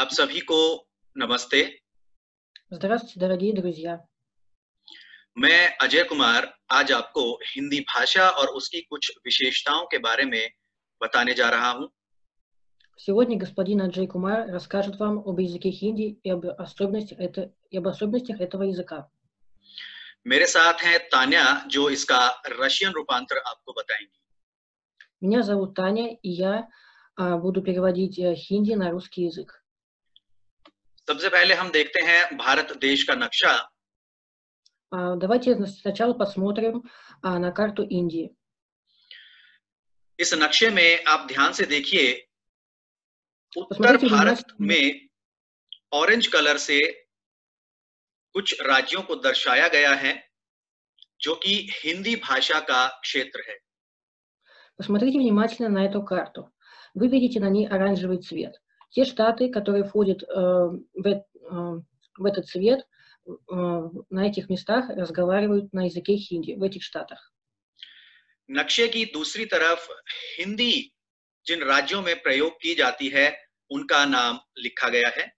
आप सभी को नमस्ते। Здравствуйте, दरअली друзья! मैं अजय कुमार आज आपको हिंदी भाषा और उसकी कुछ विशेषताओं के बारे में बताने जा रहा हूँ। Сегодня господин Аджей Кумар расскажет вам об языке хинди и об особенностях этого языка. मेरे साथ हैं तान्या जो इसका रशियन रूपांतर आपको बताएंगी। Меня зовут Таня, и я буду переводить хинди на русский язык. सबसे पहले हम देखते हैं भारत देश का नक्शा। Давайте сначала посмотрим на карту Индии. इस नक्शे में आप ध्यान से देखिए, उत्तर Посмотрите भारत внимательно. में ऑरेंज कलर से कुछ राज्यों को दर्शाया गया है, जो कि हिंदी भाषा का क्षेत्र है। Посмотрите внимательно на эту карту. Вы видите на ней оранжевый цвет. Те штаты, которые входят в этот цвет, на этих местах разговаривают на языке хинди, в этих штатах. नक्शे की दूसरी तरफ हिंदी जिन राज्यों में प्रयोग की जाती है, उनका नाम लिखा गया है।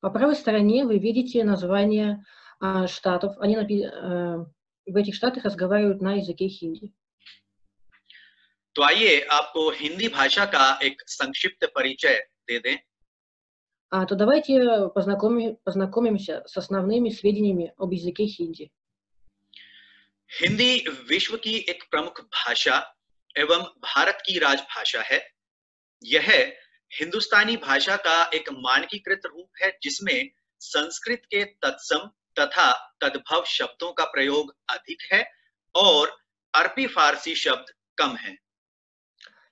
По правой стороне вы видите названия штатов. В этих штатах разговаривают на языке хинди. तो आइए आपको हिंदी भाषा का एक संक्षिप्त परिचय दे दें। То давайте познакомимся с основными сведениями об языке хинди. हिंदी विश्व की एक प्रमुख भाषा एवं भारत की राजभाषा है। यह हिंदुस्तानी भाषा का एक मानकीकृत रूप है, जिसमें संस्कृत के तत्सम तथा तद्भव शब्दों का प्रयोग अधिक है और अरबी फारसी शब्द कम है।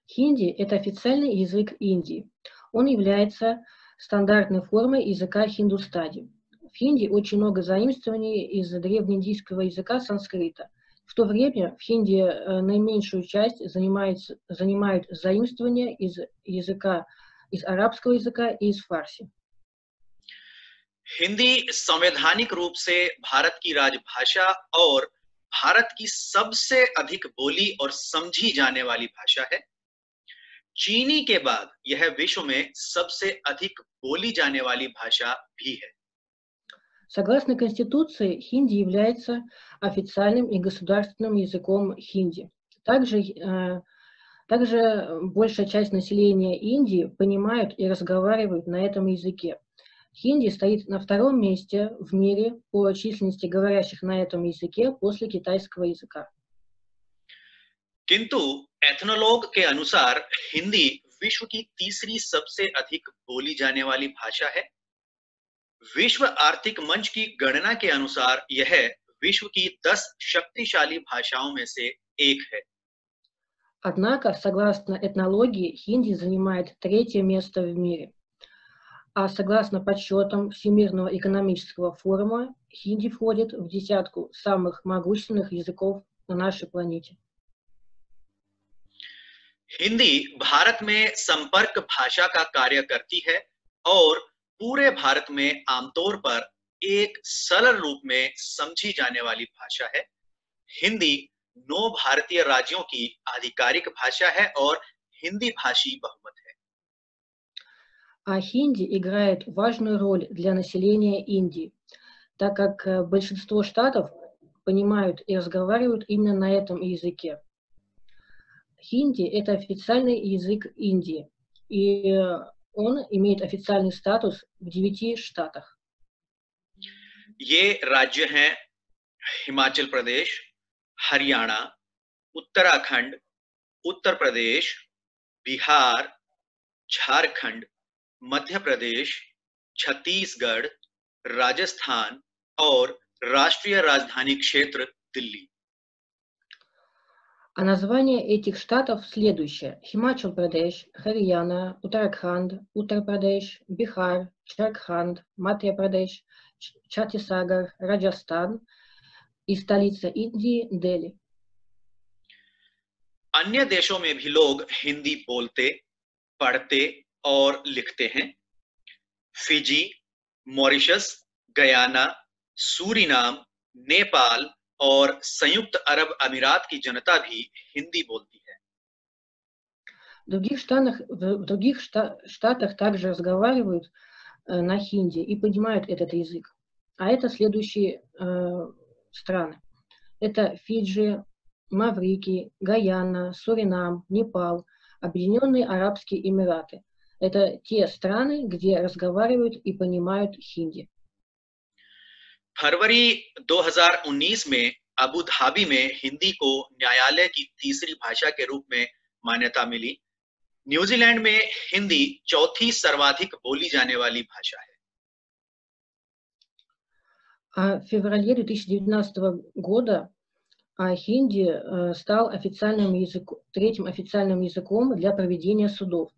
Хинди – это официальный язык Индии. Он является стандартной формой языка Хиндустани. В хинди очень много заимствований из древнеиндийского языка санскрита. В то время в хинди наименьшую часть занимают заимствования из арабского языка и из фарси. हिंदी संवैधानिक रूप से भारत की राजभाषा और भारत की सबसे अधिक बोली और समझी जाने वाली भाषा है। चीनी के बाद यह विश्व में सबसे अधिक बोली जाने वाली भाषा भी है। Согласно Конституции, хинди является официальным и государственным языком хинди. Также большая часть населения Индии понимают и разговаривают на этом языке. Хинди стоит на втором месте в мире по численности говорящих на этом языке после китайского языка. किंतु एथनोलॉग के अनुसार हिंदी विश्व की तीसरी सबसे अधिक बोली जाने वाली भाषा है। विश्व आर्थिक मंच की गणना के अनुसार यह विश्व की 10 शक्तिशाली भाषाओं में से एक है। Однако, согласно этнологии, хинди занимает третье место в мире. А согласно подсчетам Всемирного экономического форума, хинди входит в десятку самых могущественных языков на нашей планете. हिंदी भारत में संपर्क भाषा का कार्य करती है और पूरे भारत में आमतौर पर एक सरल रूप में समझी जाने वाली भाषा है। हिंदी 9 भारतीय राज्यों की आधिकारिक भाषा है और हिंदी भाषी बहुमत है। А хинди играет важную роль для населения Индии, так как большинство штатов понимают и разговаривают именно на этом языке. Хинди – это официальный язык Индии, и он имеет официальный статус в 9 штатах. ये राज्य हैं हिमाचल प्रदेश, हरियाणा, उत्तराखंड, उत्तर प्रदेश, बिहार, झारखंड, मध्य प्रदेश, छत्तीसगढ़, राजस्थान और राष्ट्रीय राजधानी क्षेत्र दिल्ली। А названия этих штатов следующие: Химачал-Прадеш, Харьяна, Уттараханд, Уттар-Прадеш, Бихар, Джарханд, Мадхья-Прадеш, Чаттисгар, Раджастан и столица Индии Дели. अन्य देशों में भी लोग हिंदी बोलते, पढ़ते और लिखते हैं। Fiji, Mauritius, Guyana, Suriname, Nepal और संयुक्त अरब अमीरात की जनता भी हिंदी बोलती है। В других штатах также разговаривают на хинди и понимают этот язык. А это следующие страны. Это Фиджи, Маврикий, Гаяна, Суринам, Непал, Объединенные Арабские Эмираты. Это те страны, где разговаривают и понимают хинди. फरवरी 2019 में अबू धाबी में हिंदी को न्यायालय की तीसरी भाषा के रूप में मान्यता मिली। न्यूजीलैंड में हिंदी चौथी सर्वाधिक बोली जाने वाली भाषा है। А в феврале 2019 года хинди стал третьим официальным языком для проведения судов.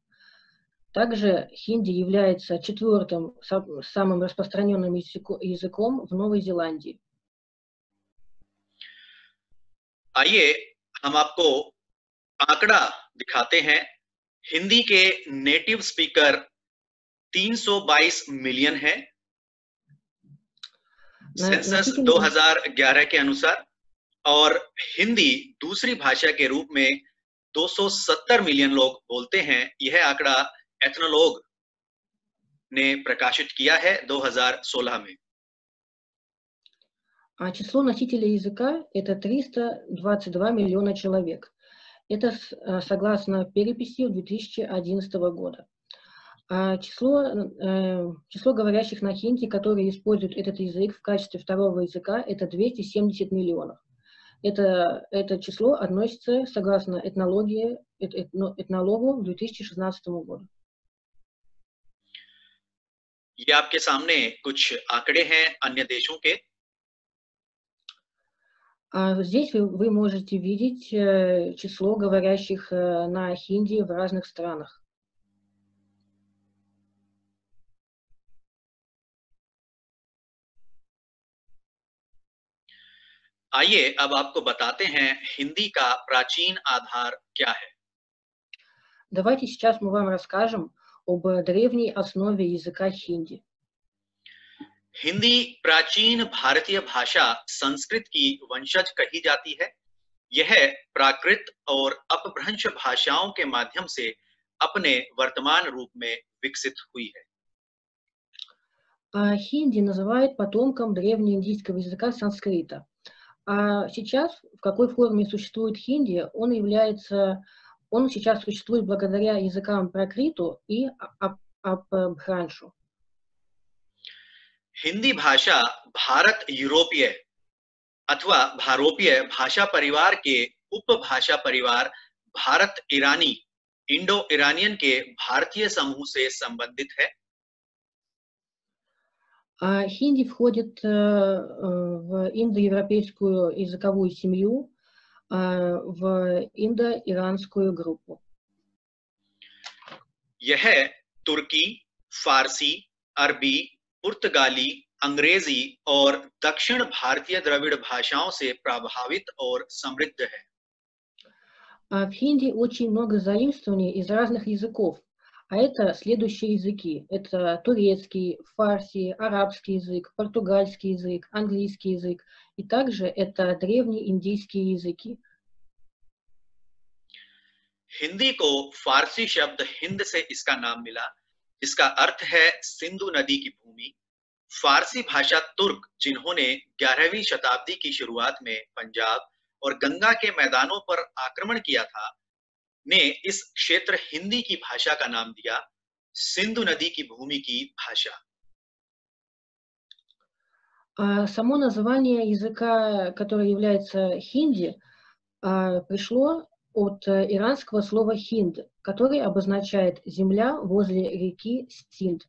Также хинди является четвертым самым распространенным языком в Новой Зеландии. आइए हम आपको आंकड़ा दिखाते हैं। हिंदी के नेटिव स्पीकर 322 मिलियन है सेंसस 2011 के अनुसार, और हिंदी दूसरी भाषा के रूप में 270 मिलियन लोग बोलते हैं। यह आंकड़ा एथनोलॉग ने प्रकाशित किया है 2016 में। А число носителей языка – это 322 миллиона человек. Это согласно переписи 2011 года. А число говорящих на хинди, которые используют этот язык в качестве второго языка, это 270 миллионов. Это число относится, согласно этнологу 2016 году. ये आपके सामने कुछ आंकड़े हैं अन्य देशों के। Здесь вы можете видеть число говорящих на хинди в разных странах. आइए अब आपको बताते हैं हिंदी का प्राचीन आधार क्या है। Давайте сейчас мы вам расскажем об древней основе языка хинди. हिंदी प्राचीन भारतीय भाषा संस्कृत की वंशज कही जाती है। यह प्राकृत और अपभ्रंश भाषाओं के माध्यम से अपने वर्तमान रूप में विकसित हुई है। Хинди называют потомком древнеиндийского языка санскрита. А сейчас, в какой форме существует хинди, он сейчас существует благодаря языкам пракриту и апбхраншу. हिंदी भाषा भारत यूरोपीय अथवा भारोपीय भाषा परिवार के उपभाषा परिवार भारत ईरानी इंडो इरानियन के भारतीय समूह से संबंधित है। Хинди входит в индоевропейскую языковую семью, в индо-иранскую группу. यह तुर्की, फारसी, अरबी, पुर्तगाली, अंग्रेजी और दक्षिण भारतीय द्रविड़ भाषाओं से प्रभावित और समृद्ध है। В хинди очень много заимствований из разных языков, а это следующие языки. Это турецкий, фарси, арабский язык, португальский язык, английский язык, и также это древние индийские языки. हिंदी को फारसी शब्द हिंद से इसका नाम मिला, जिसका अर्थ है सिंधु नदी की भूमि। फारसी भाषा तुर्क, जिन्होंने 11वीं शताब्दी की शुरुआत में पंजाब और गंगा के मैदानों पर आक्रमण किया था, ने इस क्षेत्र हिंदी की भाषा का नाम दिया सिंधु नदी की भूमि की भाषा। Само название языка, который является хинди, пришло от иранского слова хинд, который обозначает земля возле реки Синд.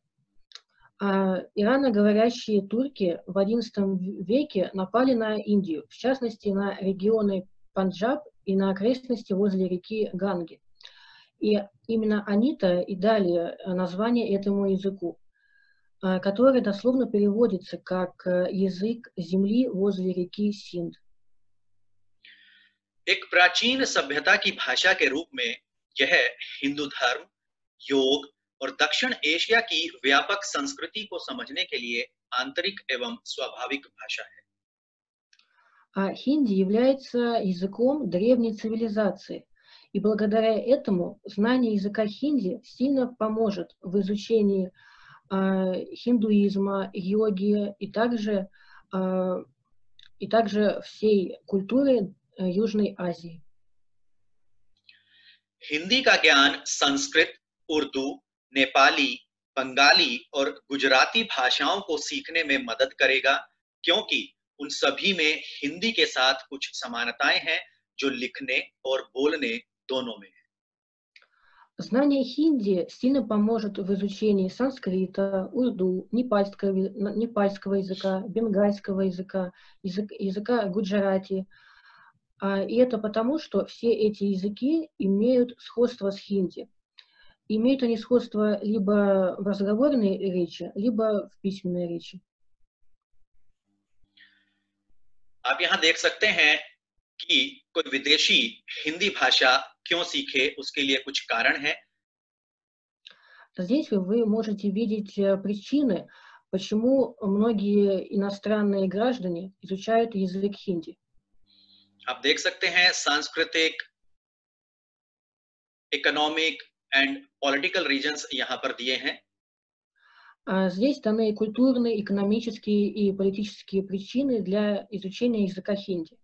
Ираноговорящие турки в XI веке напали на Индию, в частности на регионы Панджаб и на окрестности возле реки Ганги. И именно они-то и дали название этому языку, который дословно переводится как язык земли возле реки Синд. एक प्राचीन सभ्यता की भाषा के रूप में यह हिंदू धर्म, योग और दक्षिण एशिया की व्यापक संस्कृति को समझने के लिए आंतरिक एवं स्वाभाविक भाषा है। Хинди является языком древней цивилизации И благодаря этому знание языка хинди сильно поможет в изучении хиндуизма, йоги и также всей культуры Южной Азии. हिंदी का ज्ञान संस्कृत, उर्दू, नेपाली, बंगाली और गुजराती भाषाओं को सीखने में मदद करेगा, क्योंकि उन सभी में हिंदी के साथ कुछ समानताएं हैं जो लिखने और बोलने दोनों में है. Знание хинди сильно поможет в изучении санскрита, урду, непальского языка, бенгальского языка, языка гуджарати. И это потому, что все эти языки имеют сходство с хинди. Имеют они сходство либо в разговорной речи, либо в письменной речи. आप यहाँ देख सकते हैं कि कोई विदेशी हिंदी भाषा क्यों सीखे, उसके लिए कुछ कारण है. Здесь вы можете видеть причины, почему многие иностранные граждане изучают язык хинди. आप देख सकते हैं सांस्कृतिक, इकोनॉमिक एंड पॉलिटिकल रीजंस यहाँ पर दिए हैं. Здесь даны культурные, экономические и политические причины для изучения языка хинди.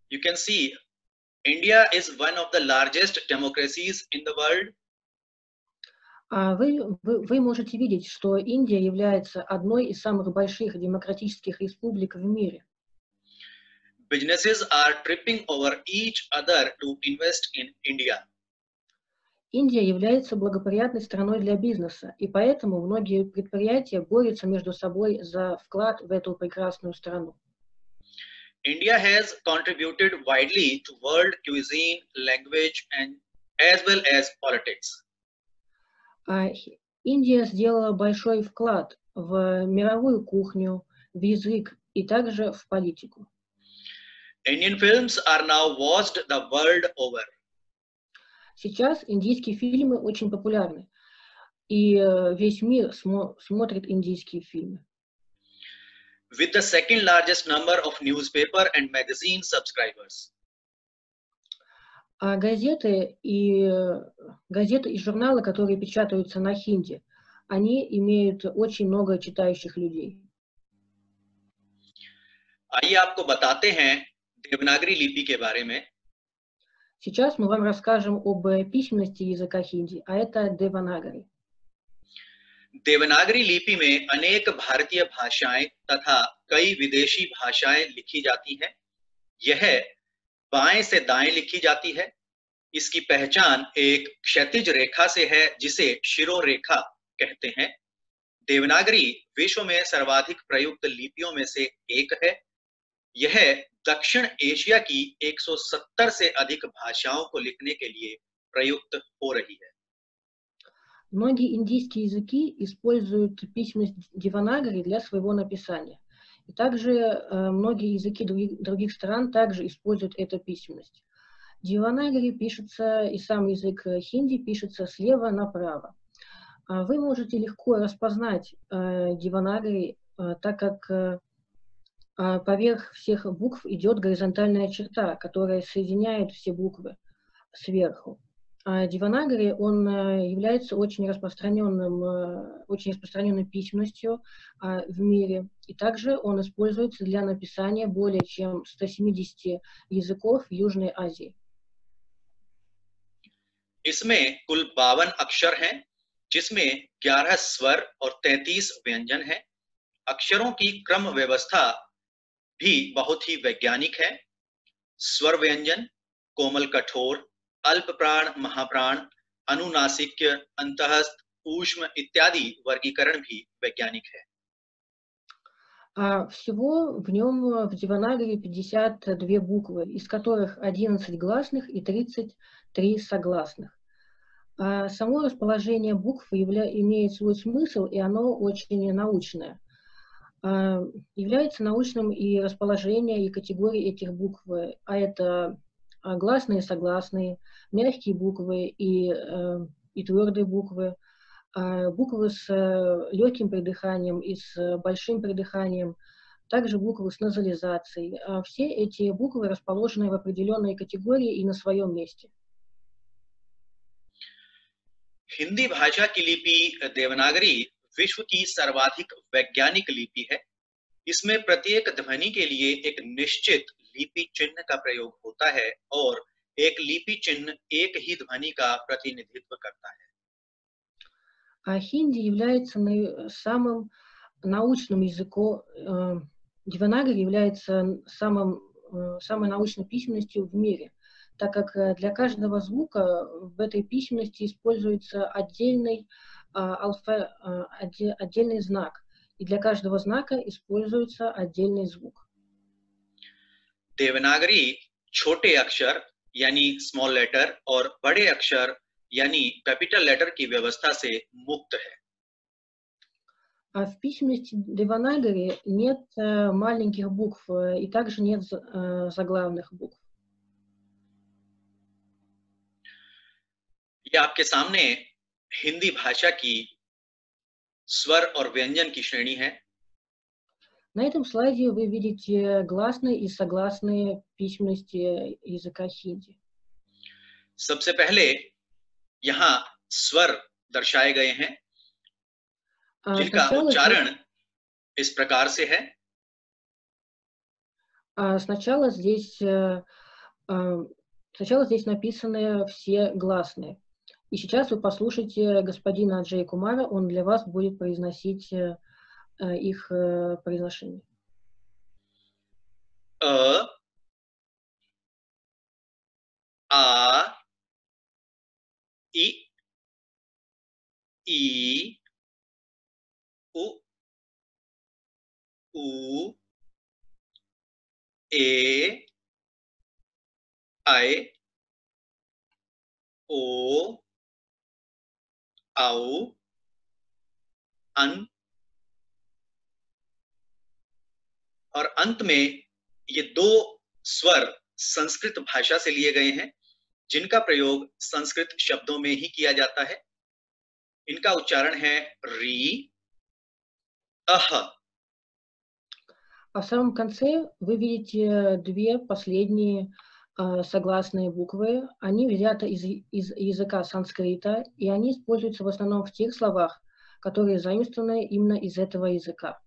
You can see India is one of the largest democracies in the world. Вы можете видеть, что Индия является одной из самых больших демократических республик в мире. Businesses are tripping over each other to invest in India. Индия является благоприятной страной для бизнеса, и поэтому многие предприятия борются между собой за вклад в эту прекрасную страну. India has contributed widely to world cuisine, language, and as well as politics. Индия сделала большой вклад в мировую кухню, в язык и также в политику. Indian films are now watched the world over. Сейчас индийские фильмы очень популярны, и весь мир смотрит индийские фильмы. With the second largest number of newspaper and magazine subscribers. Газеты и журналы, которые печатаются на хинди, они имеют очень много читающих людей. आइए आपको बताते हैं देवनागरी लिपि के बारे में. Сейчас мы вам расскажем об письменности языка хинди, а это Деванагари. देवनागरी लिपि में अनेक भारतीय भाषाएं तथा कई विदेशी भाषाएं लिखी जाती हैं. यह बाएं से दाएं लिखी जाती है. इसकी पहचान एक क्षैतिज रेखा से है जिसे शिरोरेखा कहते हैं. देवनागरी विश्व में सर्वाधिक प्रयुक्त लिपियों में से एक है. यह दक्षिण एशिया की 170 से अधिक भाषाओं को लिखने के लिए प्रयुक्त हो रही है. Многие индийские языки используют письменность Деванагари для своего написания. И также многие языки других стран также используют эту письменность. Деванагари пишется, и сам язык хинди пишется слева направо. Вы можете легко распознать Деванагари, так как поверх всех букв идет горизонтальная черта, которая соединяет все буквы сверху. Деванагари, он является очень распространенной письменностью в мире, и также он используется для написания более чем 170 языков в Южной Азии. इसमें कुल 52 अक्षर हैं, जिसमें 11 स्वर और 33 व्यंजन हैं. अक्षरों की क्रम व्यवस्था भी बहुत ही वैज्ञानिक है. स्वर व्यंजन, कोमल कठोर, अल्प प्राण, महाप्राण, अनुनासिक, अंतःस्थ, ऊष्म इत्यादि वर्गीकरण भी वैज्ञानिक है. Всего в нем в Деванагари 52 буквы, из которых 11 гласных и 33 согласных. Само расположение букв имеет свой смысл, и оно очень научное. Является научным и расположение, и категории этих букв, а это гласные, согласные, мягкие буквы и твердые буквы, буквы с легким придыханием и с большим придыханием, также буквы с назализацией. Все эти буквы расположены в определенной категории и на своем месте. हिंदी भाषा की लिपि देवनागरी विश्व की सर्वाधिक वैज्ञानिक लिपि है। इसमें प्रत्येक ध्वनि के लिए एक निश्चित लिपि चिन्ह का प्रयोग होता है और एक लिपि चिन्ह एक ही ध्वनि का प्रतिनिधित्व करता है। Хинди является самым научным языком, Деванагари является самой научной письменностью в мире, так как для каждого звука в этой письменности используется отдельный знак, и для каждого знака используется отдельный звук. देवनागरी छोटे अक्षर यानी स्मॉल लेटर और बड़े अक्षर यानी कैपिटल लेटर की व्यवस्था से मुक्त है। В письменности Деванагари нет маленьких букв и также нет заглавных букв. ये आपके सामने हिंदी भाषा की स्वर और व्यंजन की श्रेणी है। На этом слайде вы видите гласные и согласные письменности языка хинди. सबसे पहले यहाँ स्वर दर्शाए गए हैं जिनका उच्चारण इस प्रकार से है। Сначала здесь написаны все гласные. И сейчас вы послушайте господина Аджей Кумара, он для вас будет произносить их произношение. आ, ई, उ, ए, आई, ओ, औ, अन और अंत में ये दो स्वर संस्कृत भाषा से लिए गए हैं जिनका प्रयोग संस्कृत शब्दों में ही किया जाता है। इनका उच्चारण है री, अह। А в самом конце вы видите две последние согласные буквы. Они взяты из языка санскрита, и они используются в основном в тех словах, которые заимствованы именно из этого языка.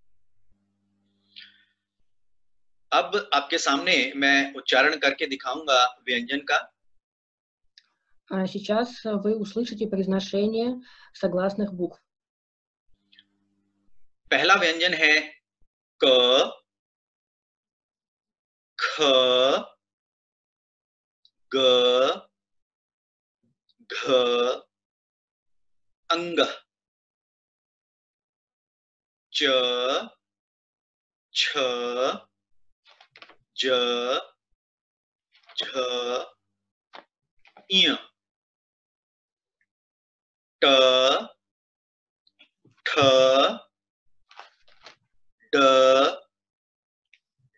अब आपके सामने मैं उच्चारण करके दिखाऊंगा व्यंजन का। Сейчас вы услышите произношение согласных букв. पहला व्यंजन है क, ख, ग, घ, अंग, च, छ, ज, झ, इय, ट, ठ, ड,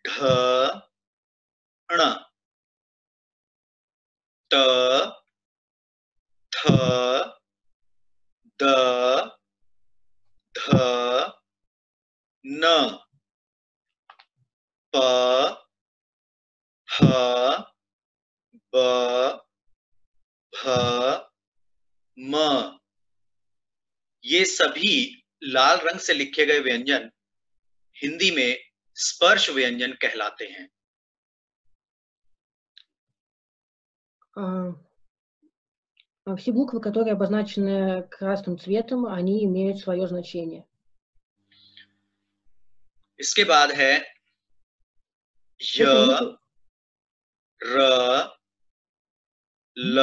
ढ, ण, त, थ, द, ध, न, प, ह, ब, भ, म। ये सभी लाल रंग से लिखे गए व्यंजन हिंदी में स्पर्श व्यंजन कहलाते हैं। Все буквы, которые обозначены красным цветом, они имеют свое значение. इसके बाद है य, र, ल,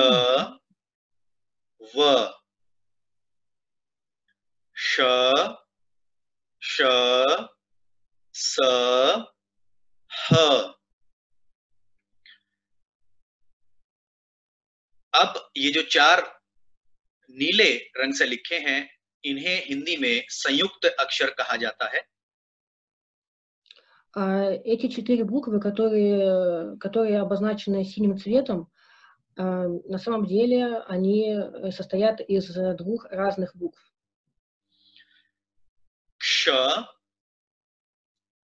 व, श, श, स, ह। अब ये जो चार नीले रंग से लिखे हैं इन्हें हिंदी में संयुक्त अक्षर कहा जाता है। Эти четыре буквы, которые обозначены синим цветом, на самом деле они состоят из двух разных букв. क्ष,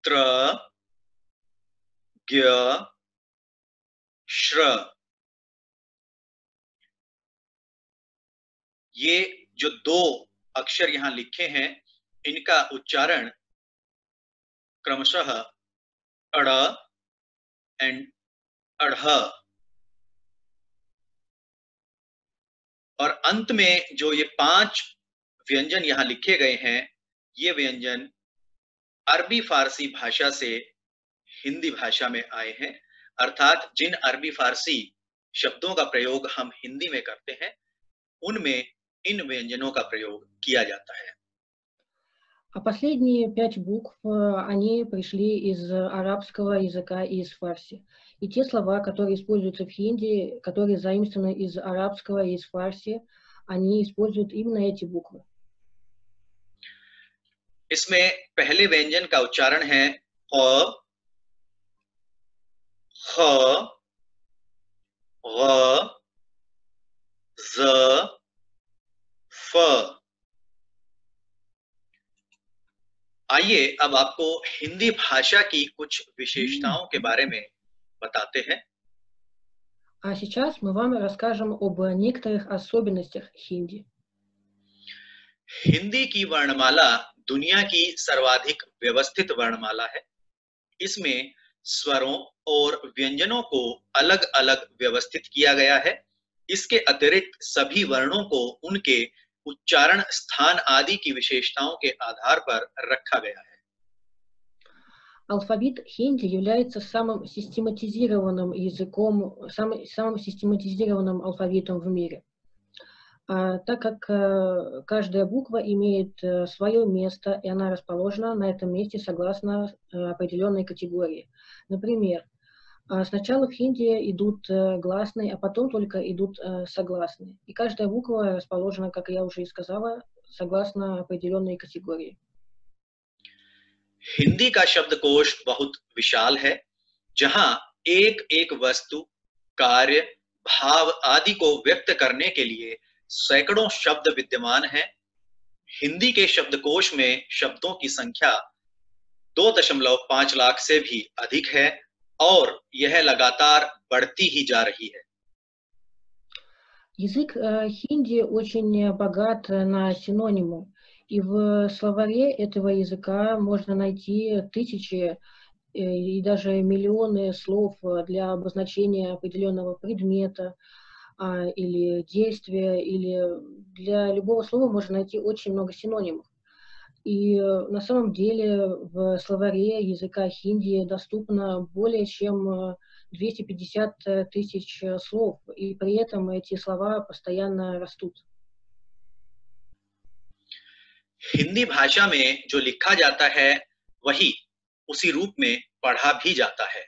त्र, ज्ञ, श्र। ये जो दो अक्षर यहां लिखे हैं, इनका उच्चारण क्रमशः अड़ एंड अढ़, और अंत में जो ये 5 व्यंजन यहां लिखे गए हैं, ये व्यंजन अरबी फारसी भाषा से हिंदी भाषा में आए हैं। अर्थात जिन अरबी फारसी शब्दों का प्रयोग हम हिंदी में करते हैं, उनमें इन व्यंजनों का प्रयोग किया जाता है। А последние 5 букв, они пришли из арабского языка и из фарси. И те слова, которые используются в хинди, которые заимствованы из арабского и из фарси, они используют именно эти буквы. इसमें पहले व्यंजन का उच्चारण है ख, ख, ग, ज, फ। आइए अब आपको हिंदी भाषा की कुछ विशेषताओं के बारे में बताते हैं। А сейчас мы вам расскажем об некоторых особенностях хинди. हिंदी की वर्णमाला दुनिया की सर्वाधिक व्यवस्थित वर्णमाला है। इसमें स्वरों और व्यंजनों को अलग-अलग व्यवस्थित किया गया है। इसके अतिरिक्त सभी वर्णों को उनके उच्चारण, स्थान आदि की विशेषताओं के आधार पर रखा गया है। Алфавит хинди является самым систематизированным языком, самым систематизированным алфавитом в мире. Так как каждая буква имеет свое место, и она расположена на этом месте согласно определенной категории. Например, сначала в хинди идут гласные, а потом только идут согласные. И каждая буква расположена, как я уже и сказала, согласно определенной категории. हिंदी का शब्दकोश बहुत विशाल है, जहां एक एक वस्तु, कार्य, भाव आदि को व्यक्त करने के लिए सैकड़ों शब्द विद्यमान हैं। हिंदी के शब्दकोश में शब्दों की संख्या 2.5 लाख से भी अधिक है और यह लगातार बढ़ती ही जा रही है। Язык хинди очень богат на синонимы, и в словаре этого языка можно найти тысячи и даже миллионы слов для обозначения определенного предмета или действия, или для любого слова можно найти очень много синонимов. И на самом деле в словаре языка хинди доступно более чем 250 тысяч слов, и при этом эти слова постоянно растут. हिंदी भाषा में जो लिखा जाता है, वही उसी रूप में पढ़ा भी जाता है।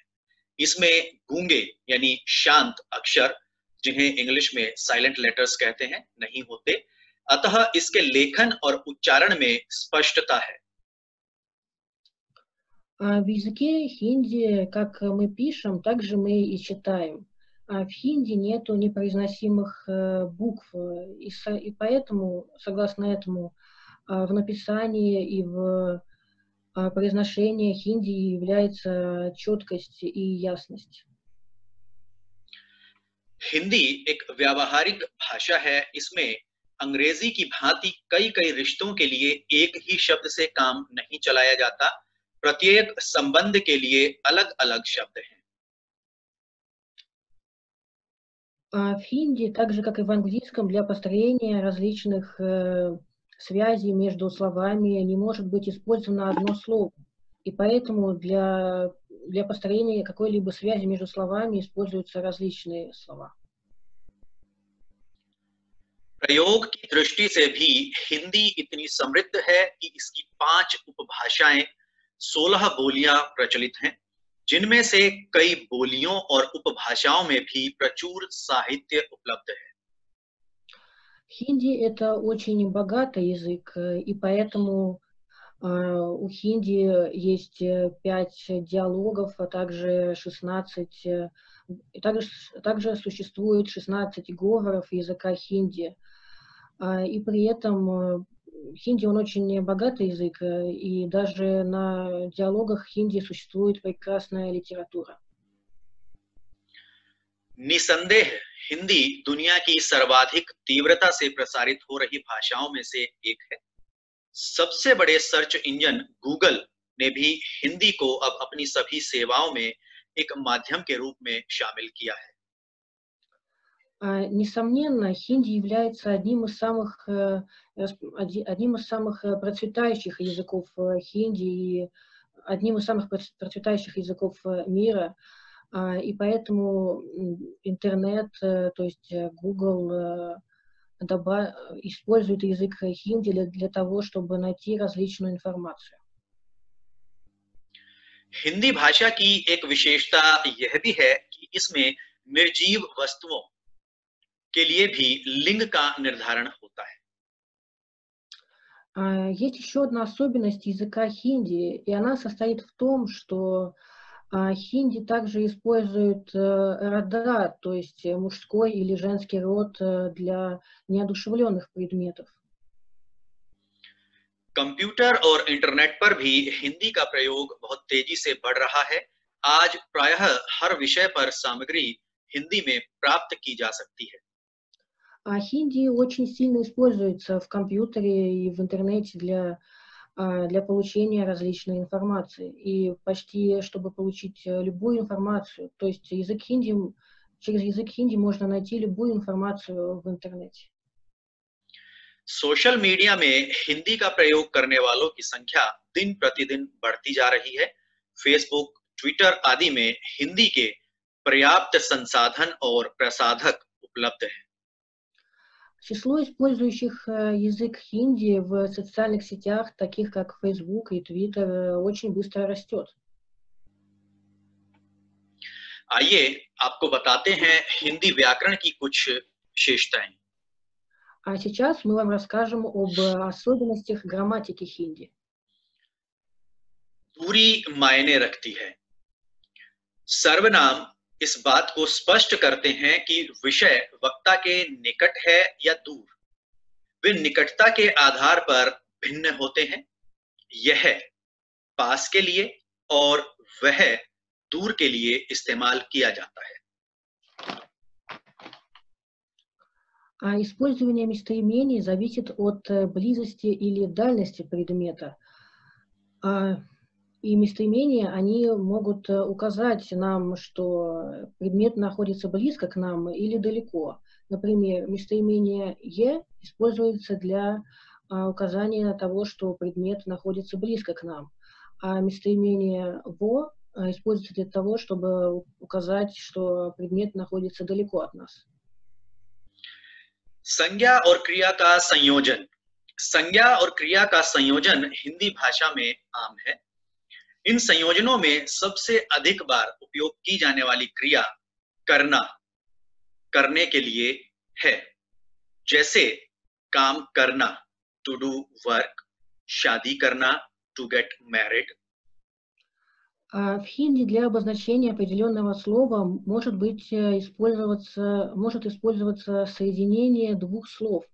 इसमें गूंगे यानी शांत अक्षर, जिन्हें इंग्लिश में साइलेंट लेटर्स कहते हैं, नहीं होते। अतः इसके लेखन और उच्चारण में स्पष्टता है। В языке хинди, как мы пишем, так же мы и читаем. В хинди нету непроизносимых букв, и поэтому, согласно этому, в написании и в произношении хинди является четкость и ясность. हिंदी एक व्यावहारिक भाषा है। इसमें अंग्रेजी की भांति कई कई रिश्तों के लिए एक ही शब्द से काम नहीं चलाया जाता। प्रत्येक संबंध के लिए अलग-अलग शब्द हैं। В хинди, так же как и в английском, для построения различных связей между словами не может быть использовано одно слово. И поэтому для построения какой-либо связи между словами используются различные слова. प्रयोग की दृष्टि से भी हिंदी इतनी समृद्ध है कि इसकी 5 उपभाषाएं, 16 बोलियां प्रचलित हैं, जिनमें से कई बोलियों और उपभाषाओं में भी प्रचुर साहित्य उपलब्ध है। Хинди – это очень богатый язык, и поэтому у хинди есть 5 диалогов, а также 16, также существует 16 говоров языка хинди. И при этом хинди, он очень богатый язык, и даже на диалогах хинди существует прекрасная литература. निसंदेह हिंदी दुनिया की सर्वाधिक तीव्रता से प्रसारित हो रही भाषाओं में से एक है। सबसे बड़े सर्च इंजन गूगल ने भी हिंदी को अब अपनी सभी सेवाओं में एक माध्यम के रूप में शामिल किया है। Несомненно, хинди является одним из самых процветающих языков хинди и одним из самых процветающих языков мира. И поэтому интернет, то есть Google, использует язык хинди для того, чтобы найти различную информацию. हिंदी भाषा की एक विशेषता यह भी है कि इसमें निर्जीव वस्तुओं के लिए भी लिंग का निर्धारण होता है। Есть еще одна особенность языка хинди, и она состоит в том, что хинди также использует рода, то есть мужской или женский род для неодушевленных предметов. कंप्यूटर और इंटरनेट पर भी हिंदी का प्रयोग बहुत तेजी से बढ़ रहा है। आज प्रायः हर विषय पर सामग्री हिंदी में प्राप्त की जा सकती है। Хинди очень сильно используется в компьютере и в интернете для получения различной информации. И почти, чтобы получить любую информацию, то есть через язык хинди можно найти любую информацию в интернете. सोशल मीडिया में हिंदी का प्रयोग करने वालों की संख्या दिन प्रतिदिन बढ़ती जा रही है। फेसबुक, ट्विटर आदि में हिंदी के पर्याप्त संसाधन और प्रसाधक उपलब्ध हैं। Число использующих язык хинди в социальных сетях, таких как Facebook и Twitter, очень быстро растет. आइए आपको बताते हैं हिंदी व्याकरण की कुछ विशेषताएं। А сейчас мы вам расскажем об особенностях грамматики хинди. दूरी मायने रखती है। सर्वनाम इस बात को स्पष्ट करते हैं कि विषय वक्ता के निकट है या दूर। वे निकटता के आधार पर भिन्न होते हैं। यह पास के लिए और वह दूर के लिए इस्तेमाल किया जाता है। Использование местоимений зависит от близости или дальности предмета. И местоимения, они могут указать нам, что предмет находится близко к нам или далеко. Например, местоимение «е» используется для указания того, что предмет находится близко к нам, а местоимение «во» используется для того, чтобы указать, что предмет находится далеко от нас. संज्ञा और क्रिया का संयोजन। संज्ञा और क्रिया का संयोजन हिंदी भाषा में आम है। इन संयोजनों में सबसे अधिक बार उपयोग की जाने वाली क्रिया करना, करने के लिए है। जैसे काम करना, to do work, शादी करना, to get married. В хинди для обозначения определенного слова может использоваться соединение двух слов,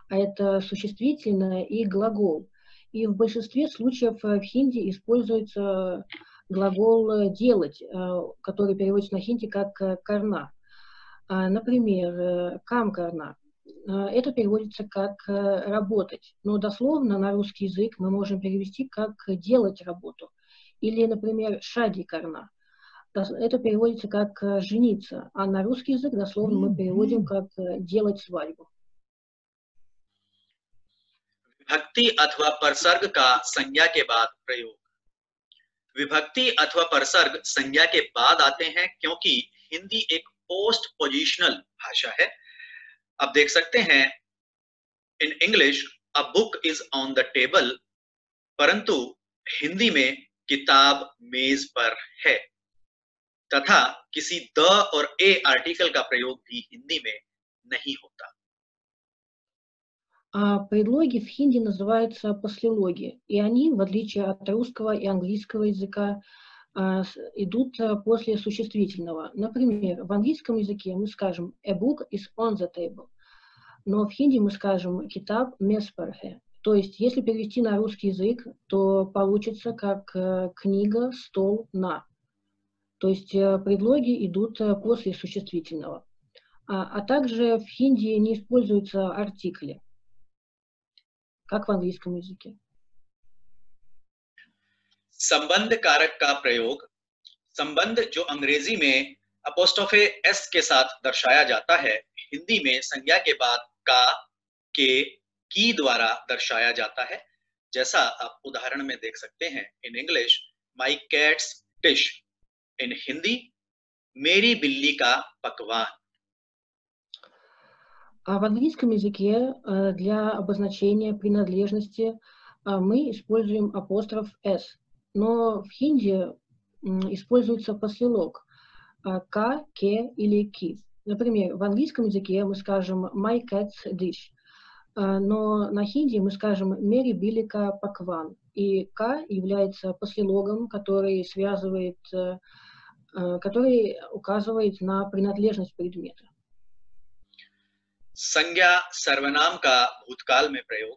а это существительное и глагол. И в большинстве случаев в хинди используется глагол «делать», который переводится на хинди как «карна». Например, «кам карна». Это переводится как «работать», но дословно на русский язык мы можем перевести как «делать работу». Или, например, «шади карна». Это переводится как «жениться», а на русский язык дословно мы переводим как «делать свадьбу». विभक्ति अथवा परसर्ग का संज्ञा के बाद प्रयोग। विभक्ति अथवा परसर्ग संज्ञा के बाद आते हैं क्योंकि हिंदी एक पोस्ट पोजिशनल भाषा है। अब देख सकते हैं in English a book is on the table, परंतु हिंदी में किताब मेज पर है, तथा किसी द और ए आर्टिकल का प्रयोग भी हिंदी में नहीं होता। Предлоги в хинди называются послелоги, и они, в отличие от русского и английского языка, идут после существительного. Например, в английском языке мы скажем «a book is on the table», но в хинди мы скажем «kitab mez par hai». То есть, если перевести на русский язык, то получится как «книга, стол, на». То есть предлоги идут после существительного. А также в хинди не используются артикли, как в английском языке. संबंध कारक का प्रयोग, संबंध जो अंग्रेजी में अपोस्ट्रोफे एस के साथ दर्शाया जाता है, हिंदी में संज्ञा के बाद का, के, की द्वारा दर्शाया जाता है। जैसा आप उदाहरण में देख सकते हैं, in English my cat's dish, in Hindi मेरी बिल्ली का पकवान। А в английском языке для обозначения принадлежности мы используем апостроф «с», но в хинди используется послелог «ка», «ке» или «ки». Например, в английском языке мы скажем «my cat's dish», но на хинди мы скажем «мери билли ка пакван», и «ка» является послелогом, который указывает на принадлежность предмета. संज्ञा सर्वनाम का भूतकाल में प्रयोग,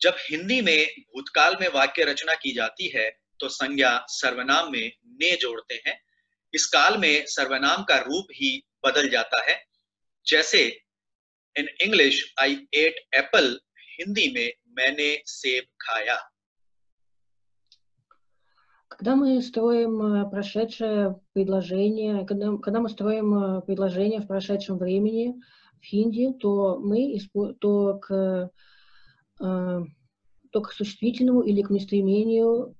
जब हिंदी में भूतकाल में वाक्य रचना की जाती है तो संज्ञा सर्वनाम में ने जोड़ते हैं। इस काल में सर्वनाम का रूप ही बदल जाता है। जैसे in English I ate apple, Hindi में मैंने सेब खाया। Когда мы строим предложение в прошедшем времени в хинди, то к существительному или к местоимению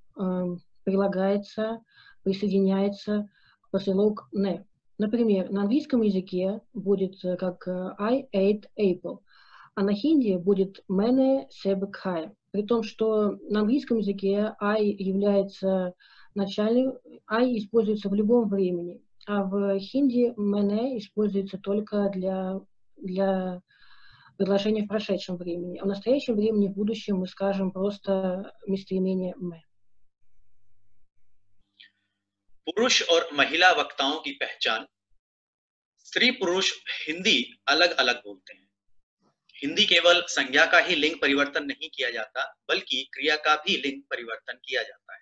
присоединяется послелог «не». Например, на английском языке будет как I ate apple, а на хинди будет «मैंने सेब खाया». При том, что на английском языке I является начальным, I используется в любом времени, а в хинди «मैंने» используется только для предложения в прошедшем времени. А в настоящем времени, в будущем мы скажем просто местоимение «मैं». पुरुष और महिला वक्ताओं की पहचान, स्त्री पुरुष हिंदी अलग अलग बोलते हैं। हिंदी केवल संज्ञा का ही लिंग परिवर्तन नहीं किया जाता, बल्कि क्रिया का भी लिंग परिवर्तन किया जाता है।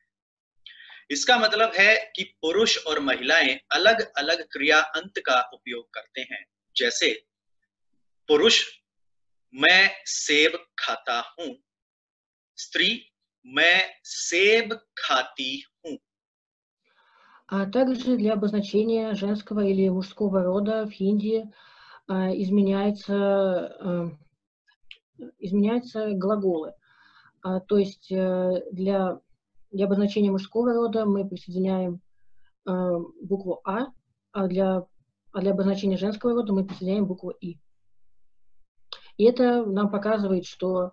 इसका मतलब है कि पुरुष और महिलाएं अलग अलग क्रिया अंत का उपयोग करते हैं। जैसे पुरुष मैं सेब खाता हूं, स्त्री मैं सेब खाती हूं। А также для обозначения женского или мужского рода в хинди изменяются глаголы. То есть для обозначения мужского рода мы присоединяем букву а для обозначения женского рода мы присоединяем букву И. И это нам показывает, что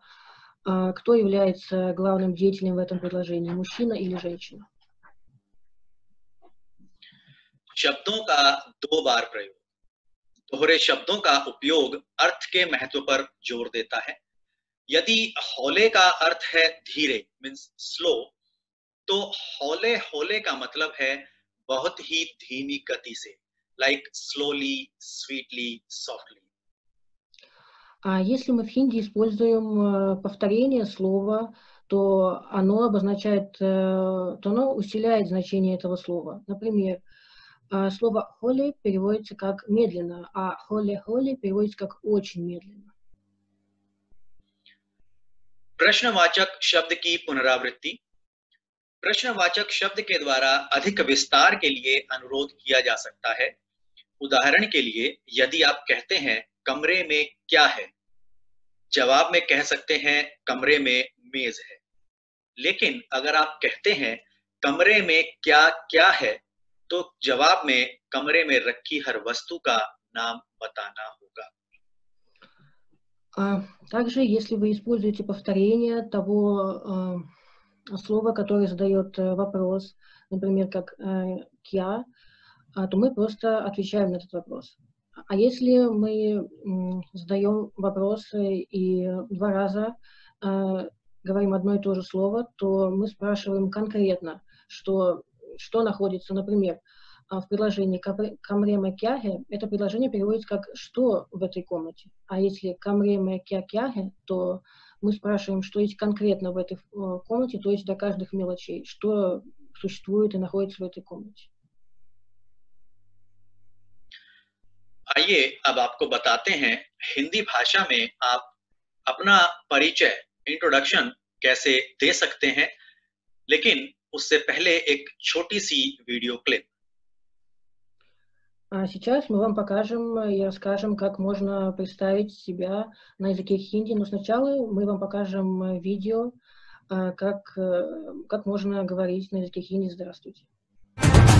кто является главным деятелем в этом предложении, мужчина или женщина. शब्दों का दो बार प्रयोग, दोहरे शब्दों का उपयोग अर्थ के महत्व पर जोर देता है। यदि हौले का अर्थ है धीरे मीन्स स्लो, तो हौले हौले का मतलब है बहुत ही धीमी गति से, लाइक स्लोली, स्वीटली, सॉफ्टली। А если мы в хинди используем повторение слова, то оно усиляет значение этого слова. Например, слово «холи» переводится как «медленно», а «холи-холи» переводится как «очень медленно». प्रश्नवाचक शब्द की पुनरावृत्ति, प्रश्नवाचक शब्द के द्वारा अधिक विस्तार के लिए अनुरोध किया जा सकता है। उदाहरण के लिए, यदि आप कहते हैं कमरे में क्या है, जवाब में कह सकते हैं कमरे में मेज है। लेकिन अगर आप कहते हैं कमरे में क्या क्या है, तो जवाब में कमरे में रखी हर वस्तु का नाम बताना होगा। Также, если вы используете повторение того слова, которое задает вопрос, например, как «кя», то мы просто отвечаем на этот вопрос. А если мы задаем вопросы и два раза говорим одно и то же слово, то мы спрашиваем конкретно, что находится, например, в предложении «камре ме кяхе», это предложение переводится как «что в этой комнате». А если «камре ме кяхе», то мы спрашиваем, что есть конкретно в этой комнате, то есть до каждых мелочей, что существует и находится в этой комнате. आइए अब आपको बताते हैं हिंदी भाषा में आप अपना परिचय, इंट्रोडक्शन कैसे दे सकते हैं, लेकिन उससे पहले एक छोटी सी video clip. Сейчас мы вам покажем и расскажем, как можно представить себя на языке хинди, но сначала мы вам покажем видео, как можно говорить на языке хинди «Здравствуйте».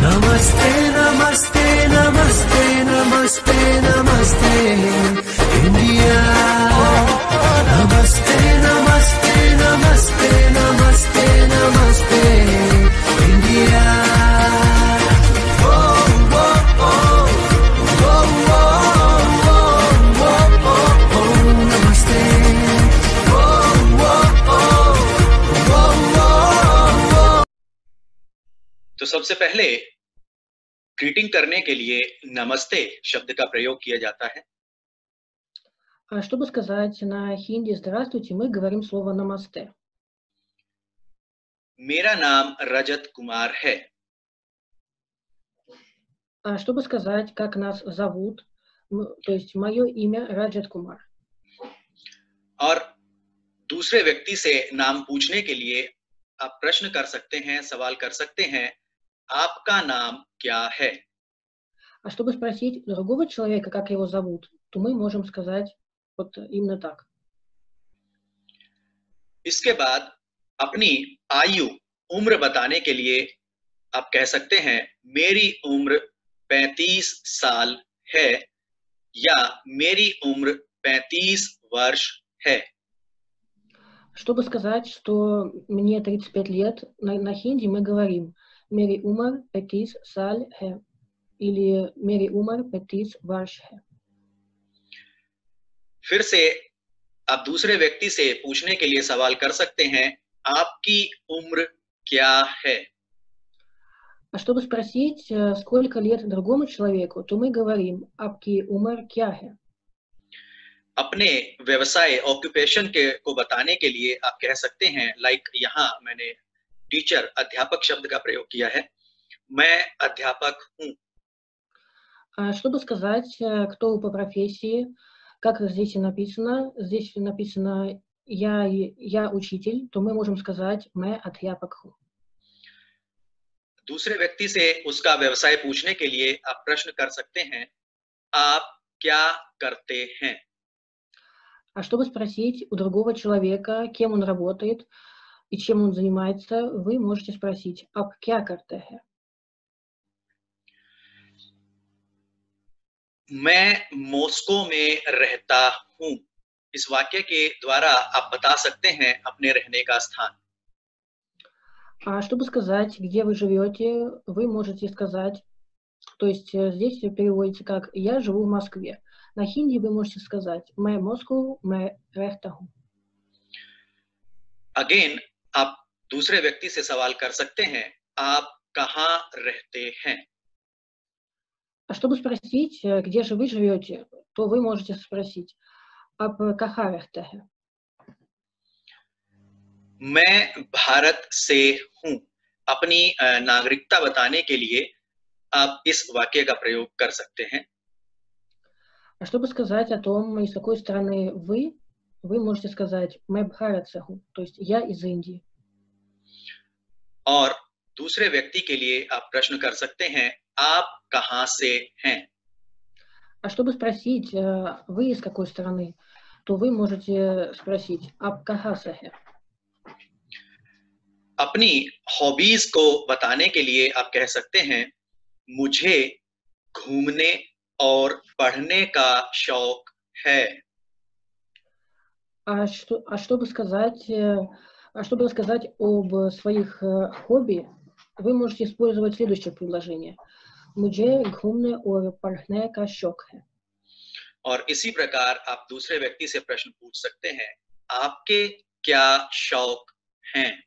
Namaste, namaste, namaste, namaste, namaste, India. Namaste, namaste, namaste, namaste, namaste, India. Oh, oh, oh, oh, oh, oh, oh, oh, oh, namaste. Oh, oh, oh, oh, oh, oh. तो सबसे पहले ग्रीटिंग करने के लिए नमस्ते शब्द का प्रयोग किया जाता है। Чтобы сказать на хинди «Здравствуйте», мы говорим слово «намасте». मेरा नाम रजत कुमार है। Чтобы сказать, как нас зовут, то есть мое имя Раджат Кумар. और दूसरे व्यक्ति से नाम पूछने के लिए आप प्रश्न कर सकते हैं, सवाल कर सकते हैं, आपका नाम क्या है? Чтобы спросить другого человека, как его зовут, то мы можем сказать вот именно так. इसके बाद अपनी आयु, उम्र बताने के लिए आप कह सकते हैं मेरी उम्र 35 साल है या मेरी उम्र 35 वर्ष है। Чтобы сказать, что мне 35 лет, на хинди мы говорим «मेरी उम्र 35 साल है» или «मेरी उम्र 35 वर्ष है». फिर से आप दूसरे व्यक्ति से पूछने के लिए सवाल कर सकते हैं, आपकी उम्र क्या है? Чтобы спросить, сколько лет другому человеку, то мы говорим «आपकी उम्र क्या है?» अपने व्यवसाय, ऑक्यूपेशन को बताने के लिए आप कह सकते हैं, लाइक यहाँ मैंने टीचर, अध्यापक शब्द का प्रयोग किया है। मैं अध्यापक हूँ। Чтобы сказать, кто вы по профессии, как здесь написано «я учитель», то мы можем сказать «मैं अध्यापक हूँ». दूसरे व्यक्ति से उसका व्यवसाय पूछने के लिए आप प्रश्न कर सकते हैं, आप क्या करते हैं? Чтобы спросить у другого человека, кем он работает и чем он занимается, вы можете спросить «आप क्या करते हैं?» मैं मॉस्को में रहता हूँ। इस वाक्य के द्वारा आप बता सकते हैं अपने रहने का स्थान। Чтобы сказать, где вы живете, вы можете сказать, то есть здесь переводится как «Я живу в Москве». На хинди вы можете сказать «मैं Moscow में रहता हूँ». अगेन आप दूसरे व्यक्ति से सवाल कर सकते हैं, आप कहाँ रहते हैं? Чтобы спросить, где же вы живете, то вы можете спросить «आप कहाँ रहते हैं?» मैं भारत से हूँ। अपनी नागरिकता बताने के लिए आप इस वाक्य का प्रयोग कर सकते हैं। Чтобы сказать о том, из какой страны вы можете сказать «मैं भारत से हूँ», то есть «Я из Индии». और दूसरे व्यक्ति के लिए आप प्रश्न कर सकते हैं, आप कहाँ से हैं? Чтобы спросить, вы из какой страны, то вы можете спросить «आप कहाँ से हैं?» अपनी हॉबीज को बताने के लिए आप कह सकते हैं, मुझे घूमने और पढ़ने का शौक है। Чтобы рассказать об своих хобби, вы можете использовать следующее предложение. मुझे घूमने और पढ़ने का शौक है. और इसी प्रकार आप दूसरे व्यक्ति से प्रश्न पूछ सकते हैं, आपके क्या शौक हैं?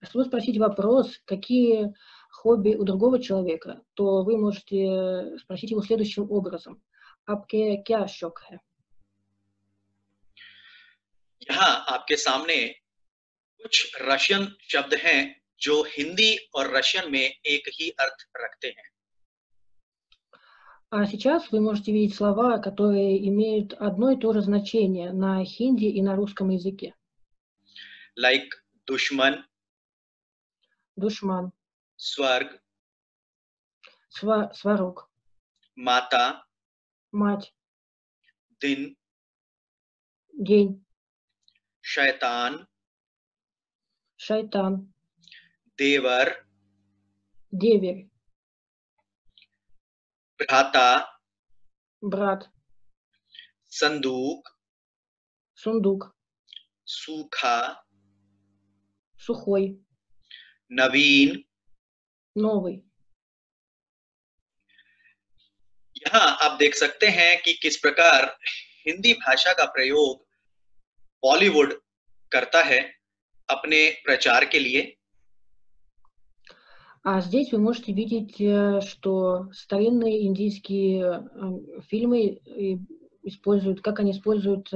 Чтобы спросить вопрос, какие хобби у другого человека, то вы можете спросить его следующим образом. आपके क्या शौक है? यहाँ आपके सामने कुछ रशियन शब्द हैं जो हिंदी और रशियन में एक ही अर्थ रखते हैं। А сейчас вы можете видеть слова, которые имеют одно и то же значение на хинди и на русском языке. Like दुश्मन, Душман, स्वर्ग, сварог, माता, мать, दिन, день, शैतान, шайтан, देवर, деверь, भ्राता, брат, संदूक, сундук, सूखा, сухой, नवीन। новый. यहाँ आप देख सकते हैं कि किस प्रकार हिंदी भाषा का प्रयोग बॉलीवुड करता है अपने प्रचार के लिए। А здесь вы можете видеть, что старинные индийские фильмы используют, как они используют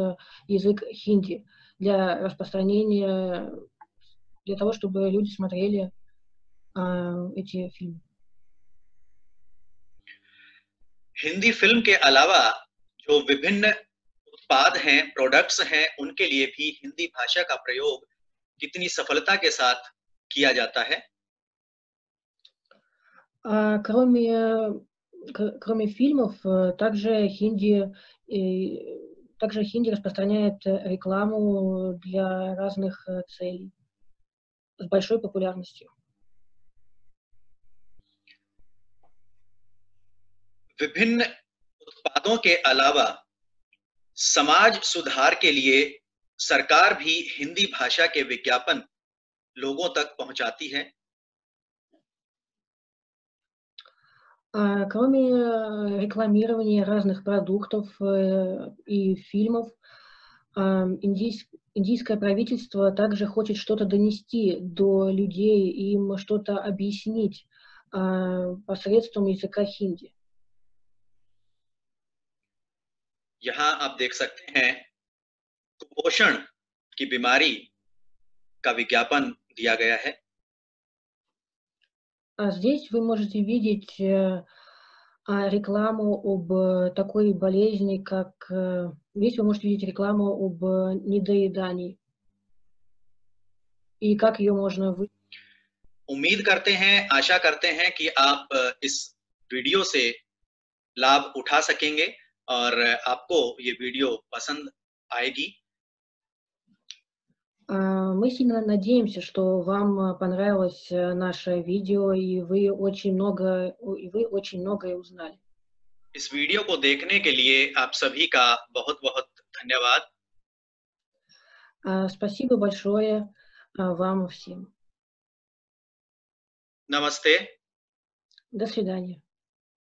язык хинди для распространения, для того, чтобы люди смотрели эти фильмы. हिंदी फिल्म के अलावा जो विभिन्न उत्पाद हैं, प्रोडक्ट्स हैं, उनके लिए भी हिंदी भाषा का प्रयोग कितनी सफलता के साथ किया जाता है। Кроме фильмов, также хинди распространяет рекламу для разных целей с большой популярностью. विभिन्न उत्पादों के अलावा समाज सुधार के लिए सरकार भी हिंदी भाषा के विज्ञापन लोगों तक पहुंचाती है। Кроме рекламирования разных продуктов и фильмов, индийское правительство также хочет что-то донести до людей, им что-то объяснить посредством языка хинди. यहाँ आप देख सकते हैं कुपोषण की बीमारी का विज्ञापन दिया गया है। Здесь вы можете видеть рекламу об такой болезни, как... Здесь вы можете видеть рекламу об недоедании и как ее можно... उम्मीद करते हैं, आशा करते हैं कि आप इस वीडियो से लाभ उठा सकेंगे और आपको ये वीडियो पसंद आएगी। Мы сильно надеемся, что вам понравилось наше видео, и вы очень многое узнали. इस वीडियो को देखने के लिए आप सभी का बहुत-बहुत धन्यवाद। Спасибо большое вам всем. नमस्ते। До свидания.